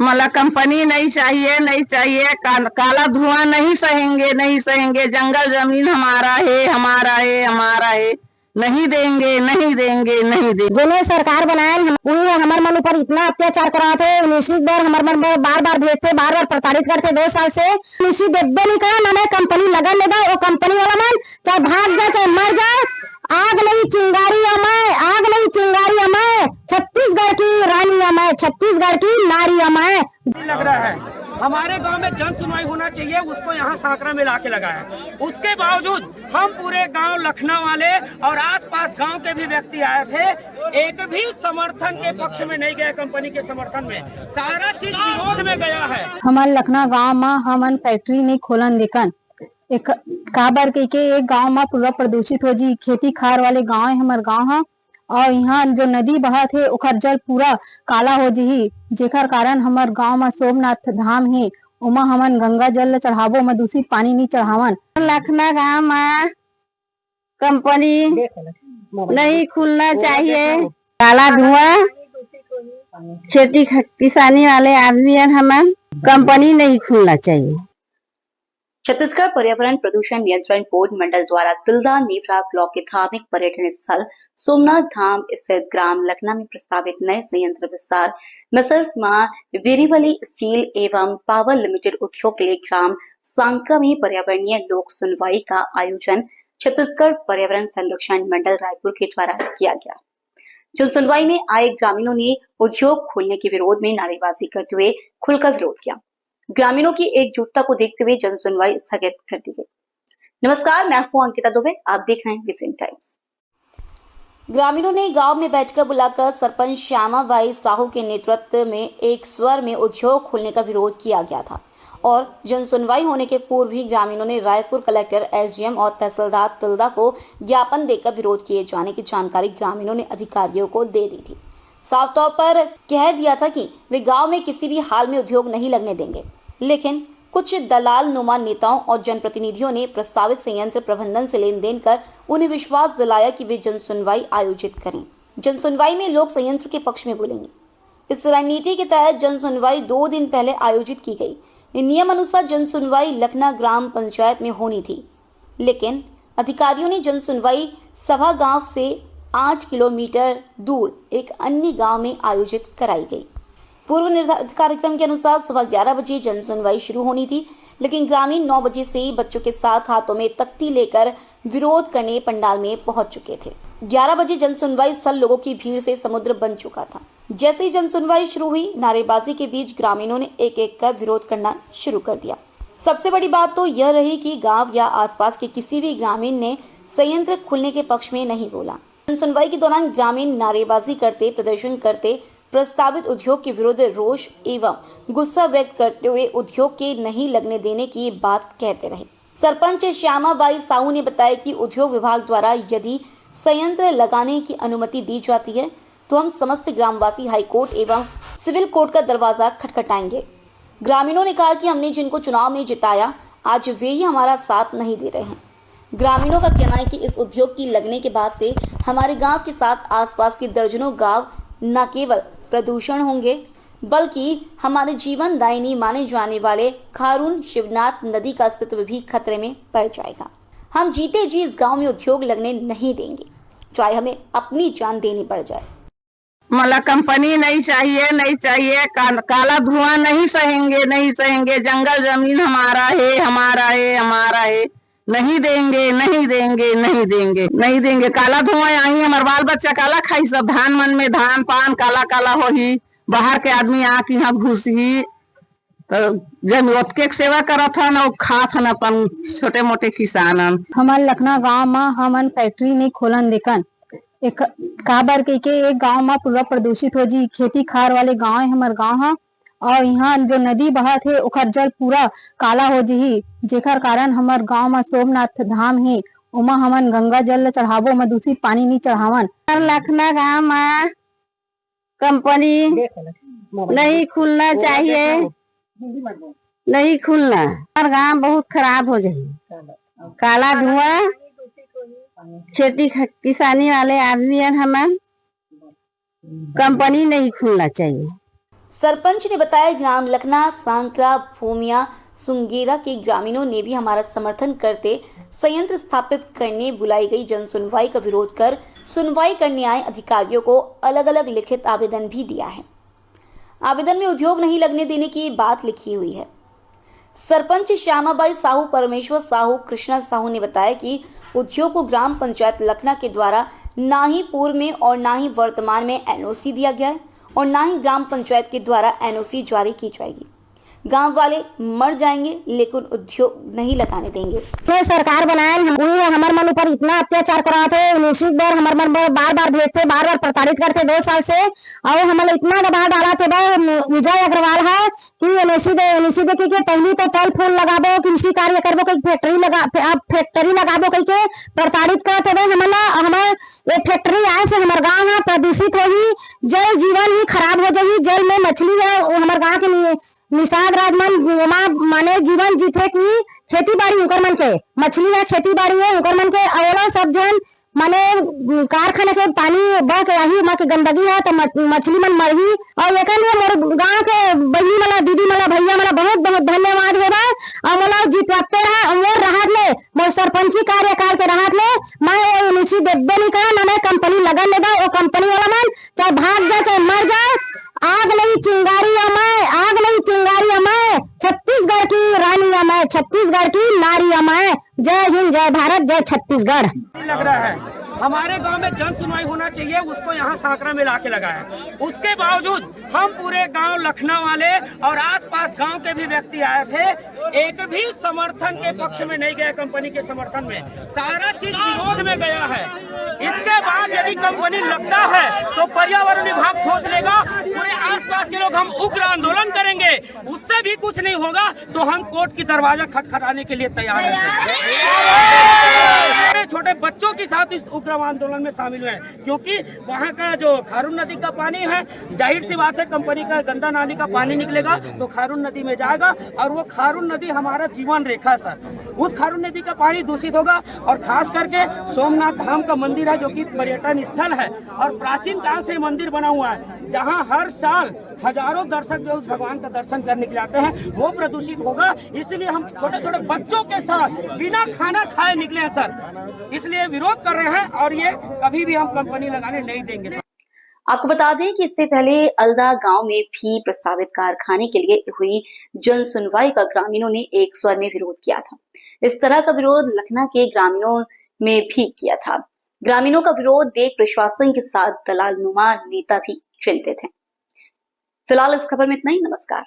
मला कंपनी नहीं चाहिए, नहीं चाहिए। काला धुआं नहीं सहेंगे, नहीं सहेंगे। जंगल जमीन हमारा है, हमारा है, हमारा है। नहीं देंगे, नहीं देंगे, नहीं देंगे। जिन्हें सरकार बनाए उन्हें हमारे मन ऊपर इतना अत्याचार करा थे। निश्चित बार हमारे मन पर बार बार भेजते, बार बार प्रताड़ित करते। 2 साल से निश्चित देवे नहीं कहा ना मैं कंपनी लगा ले दो। वो कंपनी वाला मन चाहे भाग जाए चाहे मर जाए, आग नहीं चिंगारी अमाए, आग नहीं चिंगारी अमाए। छत्तीसगढ़ की रानी अमाए, छत्तीसगढ़ की नारी अमाए। लग रहा है हमारे गांव में जन सुनवाई होना चाहिए, उसको यहाँ सांकरा में लाके लगाया। उसके बावजूद हम पूरे गांव लखनऊ वाले और आसपास गांव के भी व्यक्ति आए थे, एक भी समर्थन के पक्ष में नहीं गए। कंपनी के समर्थन में सारा चीज विरोध में गया है। हमारे लखनऊ गांव में हमन फैक्ट्री नहीं खोलन देखन एक काबर के एक गांव में पूरा प्रदूषित हो जी। खेती खार वाले गांव है हमार गांव है, और यहाँ जो नदी बहत है ओकर जल पूरा काला हो जी। जेकर कारण हमार गांव में सोमनाथ धाम है, उमा हमन गंगा जल चढ़ावो में दूषित पानी नहीं चढ़ावन। लखनऊ गांव में कंपनी नहीं खुलना चाहिए। काला धुआं खेती किसानी वाले आदमी हमन कंपनी नहीं खुलना चाहिए। छत्तीसगढ़ पर्यावरण प्रदूषण नियंत्रण बोर्ड मंडल द्वारा तिल्दा नेवरा ब्लॉक के धार्मिक पर्यटन स्थल सोमनाथ धाम स्थित ग्राम लखना में प्रस्तावित नए संयंत्र विस्तार मिसर्स मां वेरीवली स्टील एवं पावर लिमिटेड उद्योग के लिए ग्राम सांकरा में पर्यावरणीय लोक सुनवाई का आयोजन छत्तीसगढ़ पर्यावरण संरक्षण मंडल रायपुर के द्वारा किया गया। जन सुनवाई में आए ग्रामीणों ने उद्योग खोलने के विरोध में नारेबाजी करते हुए खुलकर विरोध किया। ग्रामीणों की एकजुटता को देखते हुए जन सुनवाई स्थगित कर दी गई। नमस्कार, मैं हूं अंकिता दुबे, आप देख रहे हैं विजन टाइम्स। ग्रामीणों ने गांव में बैठकर बुलाकर सरपंच श्यामाबाई साहू के नेतृत्व में एक स्वर में उद्योग खोलने का विरोध किया गया था, और जन सुनवाई होने के पूर्व ही ग्रामीणों ने रायपुर कलेक्टर, एसडीएम और तहसीलदार तिल्दा को ज्ञापन देकर विरोध किए जाने की जानकारी ग्रामीणों ने अधिकारियों को दे दी थी। साफ तौर पर कह दिया था कि वे गांव में किसी भी हाल में उद्योग नहीं लगने देंगे, लेकिन कुछ दलाल नुमा नेताओं और जनप्रतिनिधियों ने प्रस्तावित संयंत्र प्रबंधन से लेन देन कर उन्हें विश्वास दिलाया कि वे जन सुनवाई आयोजित करें। जन सुनवाई में लोग संयंत्र के पक्ष में बोलेंगे। इस रणनीति के तहत जन सुनवाई 2 दिन पहले आयोजित की गई। नियम अनुसार जन सुनवाई लखना ग्राम पंचायत में होनी थी, लेकिन अधिकारियों ने जन सुनवाई सभा गांव से 8 किलोमीटर दूर एक अन्य गांव में आयोजित कराई गई। पूर्व निर्धारित कार्यक्रम के अनुसार सुबह 11 बजे जन सुनवाई शुरू होनी थी, लेकिन ग्रामीण 9 बजे से ही बच्चों के साथ हाथों में तख्ती लेकर विरोध करने पंडाल में पहुंच चुके थे। 11 बजे जन सुनवाई स्थल लोगों की भीड़ से समुद्र बन चुका था। जैसे ही जन सुनवाई शुरू हुई, नारेबाजी के बीच ग्रामीणों ने एक एक कर विरोध करना शुरू कर दिया। सबसे बड़ी बात तो यह रही कि गाँव या आसपास के किसी भी ग्रामीण ने संयंत्र खुलने के पक्ष में नहीं बोला। जन सुनवाई के दौरान ग्रामीण नारेबाजी करते, प्रदर्शन करते, प्रस्तावित उद्योग के विरुद्ध रोष एवं गुस्सा व्यक्त करते हुए उद्योग के नहीं लगने देने की बात कहते रहे। सरपंच श्यामाबाई साहू ने बताया कि उद्योग विभाग द्वारा यदि संयंत्र लगाने की अनुमति दी जाती है तो हम समस्त ग्रामवासी हाईकोर्ट एवं सिविल कोर्ट का दरवाजा खटखटाएंगे। ग्रामीणों ने कहा कि हमने जिनको चुनाव में जिताया, आज वे ही हमारा साथ नहीं दे रहे हैं। ग्रामीणों का कहना है कि इस उद्योग की लगने के बाद से हमारे गांव के साथ आसपास के दर्जनों गांव न केवल प्रदूषण होंगे, बल्कि हमारे जीवन दायिनी माने जाने वाले खारून शिवनाथ नदी का अस्तित्व भी खतरे में पड़ जाएगा। हम जीते जी इस गांव में उद्योग लगने नहीं देंगे, चाहे हमें अपनी जान देनी पड़ जाए। मला कंपनी नहीं चाहिए, नहीं चाहिए। काला धुआं नहीं सहेंगे, नहीं सहेंगे। जंगल जमीन हमारा है, हमारा है, हमारा है। नहीं देंगे, नहीं देंगे, नहीं देंगे, नहीं देंगे। काला धुआं आई, हमार बाल बच्चा काला खाई, सब धान मन में धान पान काला काला हो ही। बाहर के आदमी आके यहाँ घुस ही, तो जब ओतके सेवा करत हन और खात हन अपन छोटे मोटे किसान। हमारे लखनऊ गांव में हमन फैक्ट्री नहीं खोलन देखन एक काबर के एक गांव में पूरा प्रदूषित हो जी। खेती खार वाले गांव है हमार गांव है, और यहाँ जो नदी बहत है ओकर जल पूरा काला हो जी। जेकर कारण हमार गांव में सोमनाथ धाम है, उमा हमन गंगा जल चढ़ावो में दूषित पानी नहीं चढ़ावन। लखनऊ गांव में कंपनी नहीं खुलना चाहिए, नहीं खुलना। हमार गांव बहुत खराब हो जाए। काला धुआं खेती किसानी वाले आदमी हमन कंपनी नहीं खुलना चाहिए। सरपंच ने बताया ग्राम लखना, सांकरा, भूमिया, सुंगेरा के ग्रामीणों ने भी हमारा समर्थन करते संयंत्र स्थापित करने बुलाई गई जन सुनवाई का विरोध कर सुनवाई करने आए अधिकारियों को अलग अलग लिखित आवेदन भी दिया है। आवेदन में उद्योग नहीं लगने देने की बात लिखी हुई है। सरपंच श्यामाबाई साहू, परमेश्वर साहू, कृष्णा साहू ने बताया कि उद्योग को ग्राम पंचायत लखना के द्वारा ना ही पूर्व में और ना ही वर्तमान में एनओसी दिया गया है और ना ही ग्राम पंचायत के द्वारा एनओसी जारी की जाएगी। गांव वाले मर जाएंगे लेकिन उद्योग नहीं लगाने देंगे। ये सरकार बनाए हमारे मन ऊपर इतना अत्याचार करा थे, निश्चित बार हमारे मन पर बार बार भेजते, बार बार प्रताड़ित करते 2 साल से, और हमारे इतना दबाव डाला थे विजय अग्रवाल है कि एनएसी दे के पहली तो फल फूल लगाबो, कृषि कार्य करबो, कहीं फैक्ट्री लगाबो, कहीं के प्रताड़ित करते हुए हमारे एक फैक्ट्री आए से हमारे गाँव है प्रदूषित होगी, जल जीवन ही खराब हो जाएगी। जल में मछली है हमारे गाँव के लिए निषाद राजमान माने जीवन जीते की खेती बाड़ी उनकर मन के मछली है, खेती बाड़ी है उनकर मन के अवला सब जन माने कारखाना के पानी बह के रही माँ की गंदगी है तो मछली मन मरही। और एक मोर गाँव के बहनी मला, दीदी मला, भैया मला बहुत बहुत धन्यवाद होगा और मोला जितवाते रहा मोर राहत ले मोर सरपंची कार्यकाल के राहत ले मैं उसी देबे नहीं कहा ना मैं कंपनी लगन ले वो कंपनी वाला मन चाहे भाग जाए चाहे मर जाए, आग नहीं चिंगारी अमाय, आग नहीं चिंगारी अमाय, छत्तीसगढ़ की रानी अमाय, छत्तीसगढ़ की नारी अमाय। जय हिंद, जय भारत, जय छत्तीसगढ़। लग रहा है हमारे गांव में जन सुनवाई होना चाहिए, उसको यहाँ सांकरा में लाके लगाया। उसके बावजूद हम पूरे गांव लखनऊ वाले और आसपास गांव के भी व्यक्ति आए थे, एक भी समर्थन के पक्ष में नहीं गए, कंपनी के समर्थन में सारा चीज विरोध में गया है। इसके बाद यदि कंपनी लगता है तो पर्यावरण विभाग सोच लेगा, पूरे आसपास के लोग हम उग्र आंदोलन करेंगे, उससे भी कुछ नहीं होगा तो हम कोर्ट की दरवाजा खटखटाने के लिए तैयार हैं। छोटे बच्चों के साथ इस उग्र आंदोलन में शामिल हुए हैं, क्योंकि वहाँ का जो खारून नदी का पानी है, जाहिर सी बात है कंपनी का गंदा नाली का पानी निकलेगा तो खारून नदी में जाएगा और वो खारून नदी हमारा जीवन रेखा सर, उस खारून नदी का पानी दूषित होगा। और खास करके सोमनाथ धाम का मंदिर है जो कि पर्यटन स्थल है और प्राचीन काल से मंदिर बना हुआ है, जहाँ हर साल हजारों दर्शक जो उस भगवान का दर्शन करने के लिए आते हैं वो प्रदूषित होगा। इसलिए हम छोटे छोटे बच्चों के साथ बिना खाना खाए निकले हैं सर, इसलिए विरोध कर रहे हैं और ये कभी भी हम कंपनी लगाने नहीं देंगे सर। आपको बता दें कि इससे पहले अलदा गांव में भी प्रस्तावित कारखाने के लिए हुई जन सुनवाई का ग्रामीणों ने एक स्वर में विरोध किया था। इस तरह का विरोध लखना के ग्रामीणों में भी किया था। ग्रामीणों का विरोध देख प्रशासन के साथ दलाल नुमा नेता भी चिंतित हैं। फिलहाल इस खबर में इतना ही। नमस्कार।